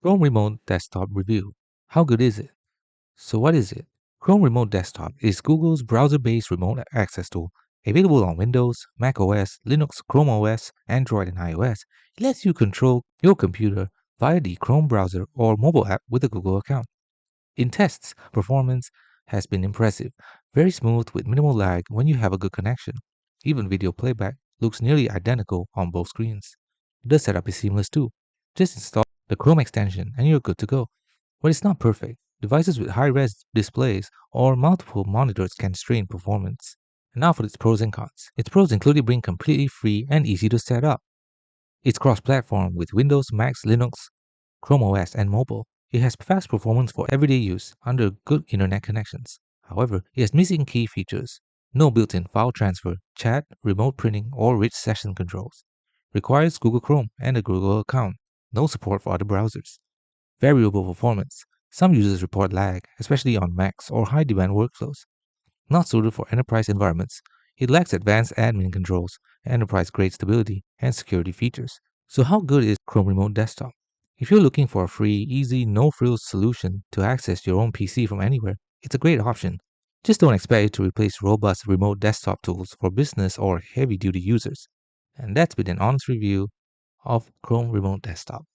Chrome Remote Desktop Review. How good is it? So what is it? Chrome Remote Desktop is Google's browser-based remote access tool. Available on Windows, Mac OS, Linux, Chrome OS, Android, and iOS. It lets you control your computer via the Chrome browser or mobile app with a Google account. In tests, performance has been impressive. Very smooth with minimal lag when you have a good connection. Even video playback looks nearly identical on both screens. The setup is seamless too. Just install the Chrome extension and you're good to go. But it's not perfect. Devices with high-res displays or multiple monitors can strain performance. And now for its pros and cons. Its pros include it being completely free and easy to set up. It's cross-platform with Windows, Mac, Linux, Chrome OS, and mobile. It has fast performance for everyday use under good internet connections. However, it has missing key features. No built-in file transfer, chat, remote printing, or rich session controls. Requires Google Chrome and a Google account. No support for other browsers. Variable performance. Some users report lag, especially on Macs or high-demand workflows. Not suited for enterprise environments. It lacks advanced admin controls, enterprise-grade stability, and security features. So how good is Chrome Remote Desktop? If you're looking for a free, easy, no-frills solution to access your own PC from anywhere, it's a great option. Just don't expect it to replace robust remote desktop tools for business or heavy-duty users. And that's been an honest review of Chrome Remote Desktop.